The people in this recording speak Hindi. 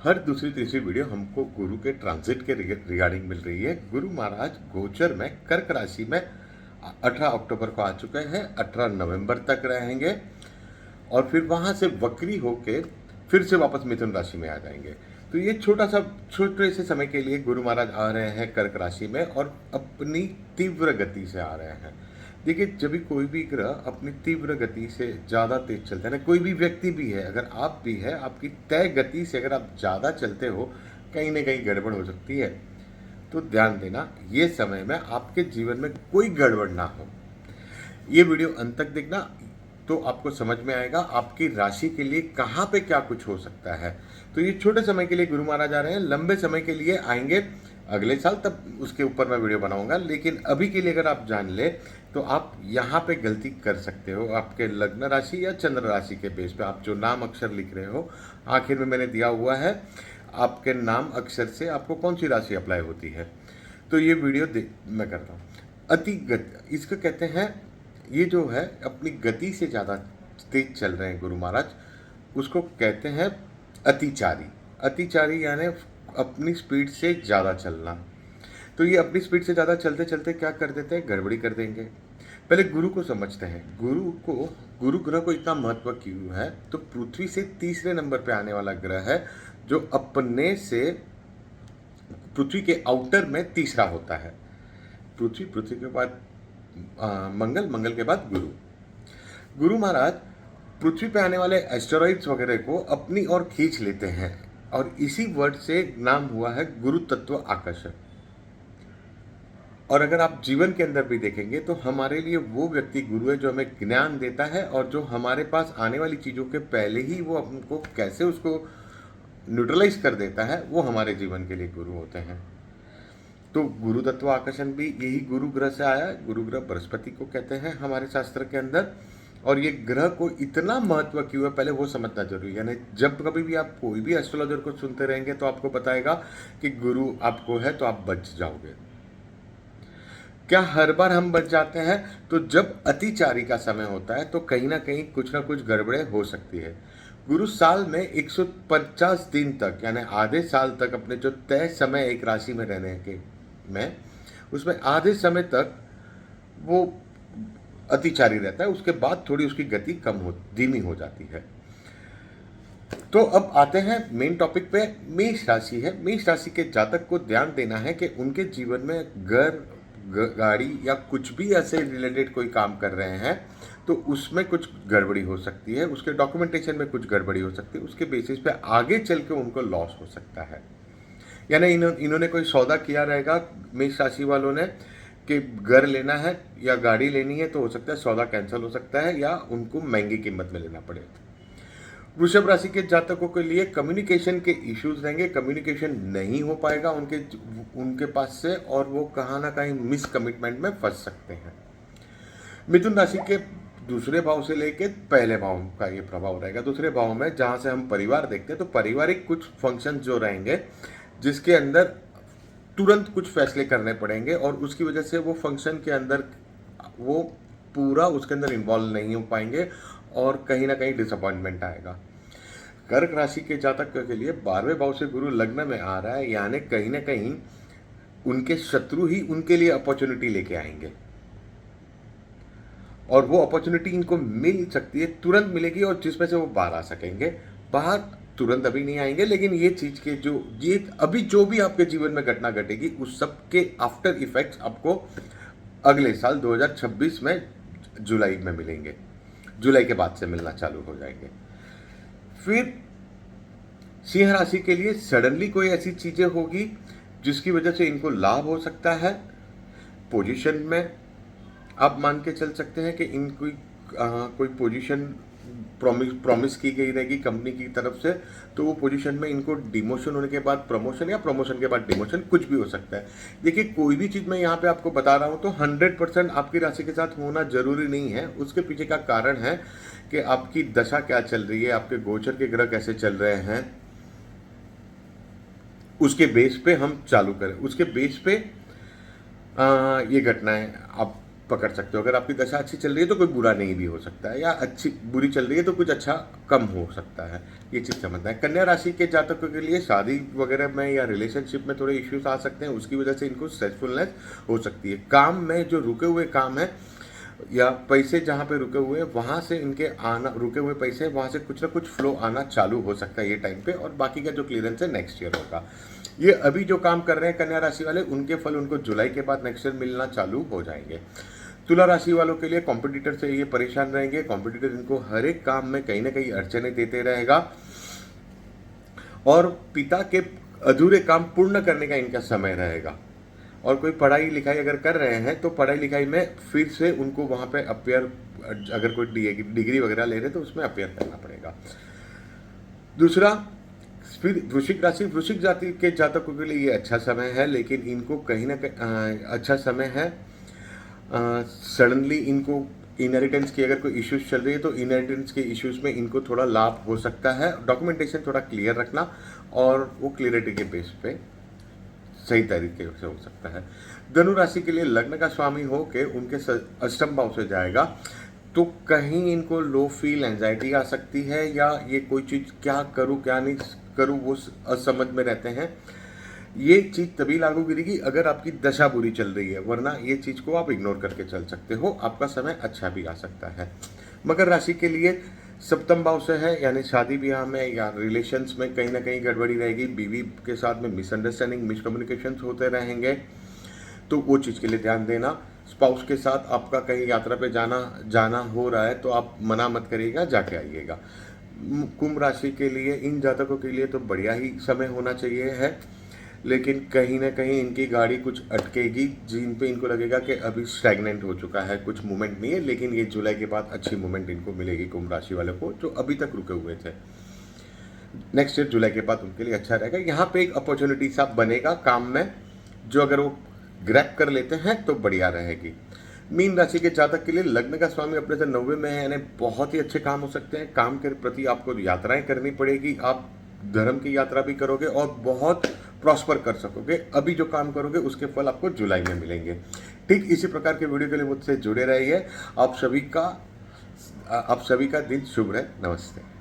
हर दूसरी तीसरी वीडियो हमको गुरु के ट्रांजिट के रिगार्डिंग मिल रही है। गुरु महाराज गोचर में कर्क राशि में 18 अक्टूबर को आ चुके हैं, 18 नवंबर तक रहेंगे और फिर वहां से वक्री होके फिर से वापस मिथुन राशि में आ जाएंगे। तो ये छोटे से समय के लिए गुरु महाराज आ रहे हैं कर्क राशि में और अपनी तीव्र गति से आ रहे हैं। देखिए, जब भी कोई भी ग्रह अपनी तीव्र गति से ज़्यादा तेज चलता है ना, कोई भी व्यक्ति भी है, अगर आप भी है, आपकी तय गति से अगर आप ज़्यादा चलते हो, कहीं ना कहीं गड़बड़ हो सकती है। तो ध्यान देना, ये समय में आपके जीवन में कोई गड़बड़ ना हो। ये वीडियो अंत तक देखना, तो आपको समझ में आएगा आपकी राशि के लिए कहाँ पे क्या कुछ हो सकता है। तो ये छोटे समय के लिए गुरु महाराज आ रहे हैं, लंबे समय के लिए आएंगे अगले साल, तब उसके ऊपर मैं वीडियो बनाऊंगा। लेकिन अभी के लिए अगर आप जान ले तो आप यहाँ पे गलती कर सकते हो। आपके लग्न राशि या चंद्र राशि के बेस पे आप जो नाम अक्षर लिख रहे हो, आखिर में मैंने दिया हुआ है आपके नाम अक्षर से आपको कौन सी राशि अप्लाई होती है। तो ये वीडियो मैं करता हूँ। अति गति इसको कहते हैं, ये जो है अपनी गति से ज़्यादा तेज चल रहे हैं गुरु महाराज, उसको कहते हैं अतिचारी। अतिचारी यानी अपनी स्पीड से ज़्यादा चलना। तो ये अपनी स्पीड से ज़्यादा चलते चलते क्या कर देते हैं, गड़बड़ी कर देंगे। पहले गुरु को समझते हैं। गुरु ग्रह को इतना महत्व क्यों है, तो पृथ्वी से तीसरे नंबर पे आने वाला ग्रह है, जो अपने से पृथ्वी के आउटर में तीसरा होता है। पृथ्वी के बाद मंगल के बाद गुरु महाराज पृथ्वी पे आने वाले एस्टेरॉइड्स वगैरह को अपनी ओर खींच लेते हैं और इसी वर्ड से नाम हुआ है गुरु तत्व आकर्षण। और अगर आप जीवन के अंदर भी देखेंगे तो हमारे लिए वो व्यक्ति गुरु है जो हमें ज्ञान देता है और जो हमारे पास आने वाली चीज़ों के पहले ही वो हमको कैसे उसको न्यूट्रलाइज कर देता है, वो हमारे जीवन के लिए गुरु होते हैं। तो गुरु तत्व आकर्षण भी यही गुरु ग्रह से आया। गुरु ग्रह बृहस्पति को कहते हैं हमारे शास्त्र के अंदर। और ये ग्रह को इतना महत्व क्यों है, पहले वो समझना जरूरी है। यानी जब कभी भी आप कोई भी एस्ट्रोलॉजर को सुनते रहेंगे तो आपको बताएगा कि गुरु आपको है तो आप बच जाओगे। क्या हर बार हम बच जाते हैं? तो जब अतिचारी का समय होता है तो कहीं ना कहीं कुछ ना कुछ गड़बड़े हो सकती है। गुरु साल में 150 दिन तक, यानी आधे साल तक अपने जो तय समय एक राशि में रहने के में, उसमें आधे समय तक वो अतिचारी रहता है। उसके बाद थोड़ी उसकी गति धीमी हो जाती है। तो अब आते हैं मेन टॉपिक पे। मेष राशि है। मेष राशि के जातक को ध्यान देना है कि उनके जीवन में घर, गाड़ी या कुछ भी ऐसे रिलेटेड कोई काम कर रहे हैं तो उसमें कुछ गड़बड़ी हो सकती है, उसके डॉक्यूमेंटेशन में कुछ गड़बड़ी हो सकती है। उसके बेसिस पे आगे चल के उनको लॉस हो सकता है। यानी इन्होंने कोई सौदा किया रहेगा मेष राशि वालों ने कि घर लेना है या गाड़ी लेनी है, तो हो सकता है सौदा कैंसिल हो सकता है या उनको महंगी कीमत में लेना पड़े। वृषभ राशि के जातकों के लिए कम्युनिकेशन के इश्यूज रहेंगे। कम्युनिकेशन नहीं हो पाएगा उनके पास से और वो कहाँ ना कहीं मिस कमिटमेंट में फंस सकते हैं। मिथुन राशि के दूसरे भाव से लेके पहले भाव का ये प्रभाव रहेगा। दूसरे भाव में जहाँ से हम परिवार देखते हैं तो पारिवारिक कुछ फंक्शन जो रहेंगे जिसके अंदर तुरंत कुछ फैसले करने पड़ेंगे और उसकी वजह से वो फंक्शन के अंदर वो पूरा उसके अंदर इन्वॉल्व नहीं हो पाएंगे और कहीं ना कहीं डिसअपॉइंटमेंट आएगा। कर्क राशि के जातक के लिए 12वें भाव से गुरु लग्न में आ रहा है, यानी कहीं ना कहीं उनके शत्रु ही उनके लिए अपॉर्चुनिटी लेके आएंगे और वो अपॉर्चुनिटी इनको मिल सकती है, तुरंत मिलेगी और जिसमें से वो बाहर आ सकेंगे। बाहर तुरंत अभी नहीं आएंगे, लेकिन ये चीज़ के ये अभी जो भी आपके जीवन में घटना घटेगी उस सब के आफ्टर इफेक्ट्स आपको अगले साल 2026 में जुलाई में मिलेंगे। जुलाई के बाद से मिलना चालू हो जाएंगे। फिर सिंह राशि के लिए सडनली कोई ऐसी चीजें होगी जिसकी वजह से इनको लाभ हो सकता है। पोजीशन में आप मान के चल सकते हैं कि इनको कोई पोजीशन प्रॉमिस की गई रहेगी कंपनी की तरफ से, तो वो पोजीशन में इनको डिमोशन होने के बाद प्रमोशन या प्रमोशन के बाद डिमोशन कुछ भी हो सकता है। देखिए, कोई भी चीज़ मैं यहाँ पे आपको बता रहा हूँ तो 100% आपकी राशि के साथ होना जरूरी नहीं है। उसके पीछे का कारण है कि आपकी दशा क्या चल रही है, आपके गोचर के ग्रह कैसे चल रहे हैं, उसके बेस पे हम चालू करें। उसके बेस पे ये घटनाएं आप पकड़ सकते हो। अगर आपकी दशा अच्छी चल रही है तो कोई बुरा नहीं भी हो सकता है, या अच्छी बुरी चल रही है तो कुछ अच्छा कम हो सकता है, ये चीज़ समझना है। कन्या राशि के जातकों के लिए शादी वगैरह में या रिलेशनशिप में थोड़े इश्यूज आ सकते हैं, उसकी वजह से इनको स्ट्रेसफुलनेस हो सकती है। काम में जो रुके हुए काम है या पैसे जहाँ पे रुके हुए हैं वहाँ से इनके आना, रुके हुए पैसे वहाँ से कुछ ना कुछ फ्लो आना चालू हो सकता है ये टाइम पे, और बाकी का जो क्लियरेंस है नेक्स्ट ईयर होगा। ये अभी जो काम कर रहे हैं कन्या राशि वाले, उनके फल उनको जुलाई के बाद नेक्स्ट ईयर मिलना चालू हो जाएंगे। तुला राशि वालों के लिए कॉम्पिटिटर से ये परेशान रहेंगे। कॉम्पिटिटर इनको हर एक काम में कहीं ना कहीं अड़चने देते रहेगा, और पिता के अधूरे काम पूर्ण करने का इनका समय रहेगा। और कोई पढ़ाई लिखाई अगर कर रहे हैं तो पढ़ाई लिखाई में फिर से उनको वहाँ पे अपियर, अगर कोई डिग्री वगैरह ले रहे हैं तो उसमें अपियर करना पड़ेगा। दूसरा, फिर वृश्चिक राशि, वृश्चिक जाति के जातकों के लिए ये अच्छा समय है, लेकिन इनको कहीं ना कहीं अच्छा समय है। सडनली इनको इनहेरिटेंस की अगर कोई इश्यूज चल रही है तो इनहेरिटेंस के इश्यूज में इनको थोड़ा लाभ हो सकता है। डॉक्यूमेंटेशन थोड़ा क्लियर रखना, और वो क्लियरिटी के बेस पे सही तरीके से हो सकता है। धनु राशि के लिए लग्न का स्वामी हो के उनके अष्टम भाव से जाएगा, तो कहीं इनको लो फील, एंजाइटी आ सकती है, या ये कोई चीज़ क्या करूँ क्या नहीं करूँ वो असमझ में रहते हैं। ये चीज़ तभी लागू गिरेगी अगर आपकी दशा बुरी चल रही है, वरना ये चीज़ को आप इग्नोर करके चल सकते हो, आपका समय अच्छा भी आ सकता है। मकर राशि के लिए सप्तम भाव से है, यानी शादी ब्याह में या रिलेशंस में कहीं ना कहीं गड़बड़ी रहेगी। बीवी के साथ में मिसअंडरस्टैंडिंग, मिसकम्युनिकेशन होते रहेंगे, तो वो चीज़ के लिए ध्यान देना। स्पाउस के साथ आपका कहीं यात्रा पे जाना हो रहा है तो आप मना मत करिएगा, जाके आइएगा। कुंभ राशि के लिए, इन जातकों के लिए तो बढ़िया ही समय होना चाहिए है, लेकिन कहीं ना कहीं इनकी गाड़ी कुछ अटकेगी, जिन पे इनको लगेगा कि अभी स्टैग्नेंट हो चुका है, कुछ मूवमेंट नहीं है। लेकिन ये जुलाई के बाद अच्छी मूवमेंट इनको मिलेगी कुंभ राशि वालों को, जो अभी तक रुके हुए थे। नेक्स्ट ईयर जुलाई के बाद उनके लिए अच्छा रहेगा। यहाँ पे एक अपॉर्चुनिटी सा बनेगा काम में, जो अगर वो ग्रैब कर लेते हैं तो बढ़िया रहेगी। मीन राशि के जातक के लिए लग्न का स्वामी अपने से 90 में है, यानी बहुत ही अच्छे काम हो सकते हैं। काम के प्रति आपको यात्राएं करनी पड़ेगी, आप धर्म की यात्रा भी करोगे और बहुत प्रॉस्पर कर सकोगे। अभी जो काम करोगे उसके फल आपको जुलाई में मिलेंगे। ठीक इसी प्रकार के वीडियो के लिए मुझसे जुड़े रहिए। आप सभी का दिन शुभ रहे। नमस्ते।